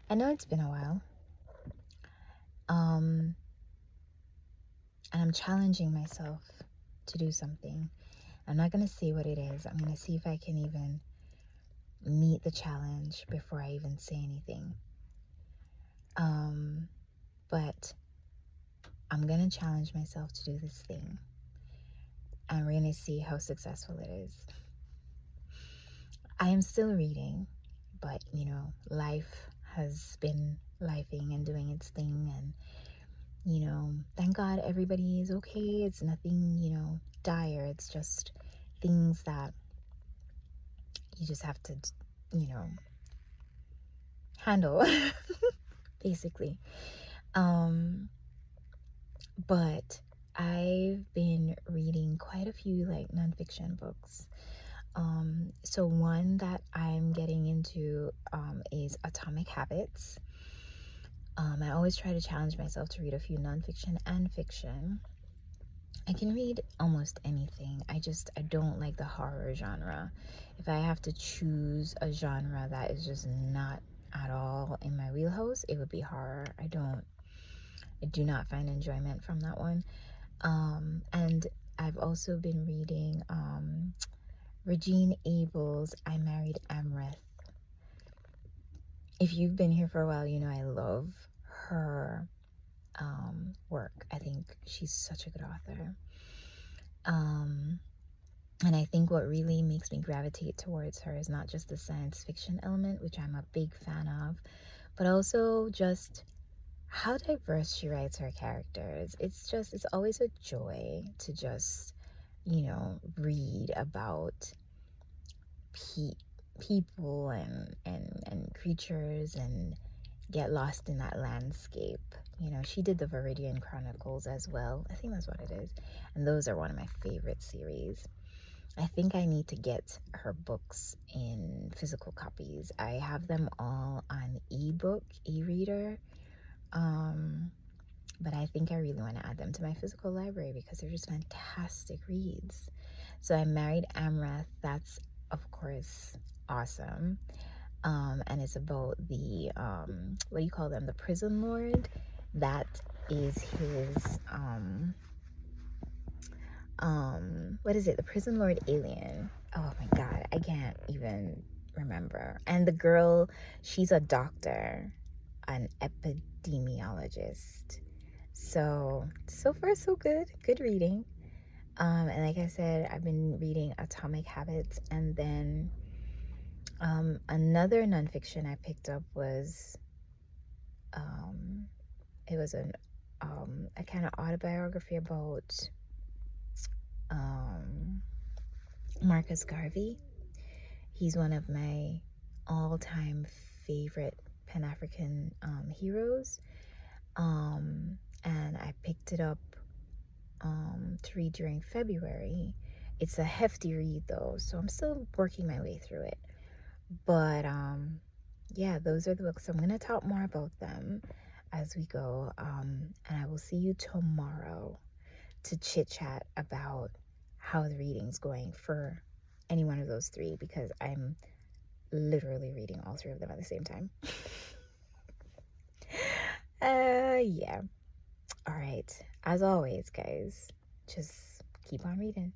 I know it's been a while. And I'm challenging myself to do something. I'm not going to say what it is. I'm going to see if I can even meet the challenge before I even say anything. But I'm going to challenge myself to do this thing. And we're going to see how successful it is. I am still reading, but, life has been lifing and doing its thing. And, thank God everybody is okay. It's nothing, dire. It's just things that you just have to, handle, basically. But I've been reading quite a few like nonfiction books. So one that I'm getting into is Atomic Habits. I always try to challenge myself to read a few nonfiction and fiction. I can read almost anything. I don't like the horror genre. If I have to choose a genre that is just not at all in my wheelhouse, it would be horror. I do not find enjoyment from that one. And I've also been reading Regine Abel's I Married Amreth. If you've been here for a while, I love her work. I think she's such a good author. And I think what really makes me gravitate towards her is not just the science fiction element, which I'm a big fan of, but also just how diverse she writes her characters. It's always a joy to just, read about people and creatures and get lost in that landscape. She did the Viridian Chronicles as well. I think that's what it is. And those are one of my favorite series. I think I need to get her books in physical copies. I have them all on e-reader. But I think I really want to add them to my physical library because they're just fantastic reads. So I Married Amreth. That's, of course, awesome. And it's about the, what do you call them? The prison lord. That is his, what is it? The prison lord alien. Oh my God, I can't even remember. And the girl, she's a doctor, an epidemiologist. So far so good. Good reading. And like I said, I've been reading Atomic Habits, and then another nonfiction I picked up was it was a kind of autobiography about Marcus Garvey. He's one of my all-time favorite Pan-African heroes. And I picked it up to read during February. It's a hefty read though, so I'm still working my way through it. But yeah, those are the books. I'm gonna talk more about them as we go. And I will see you tomorrow to chit chat about how the reading's going for any one of those three, because I'm literally reading all three of them at the same time. Yeah. All right. As always, guys, just keep on reading.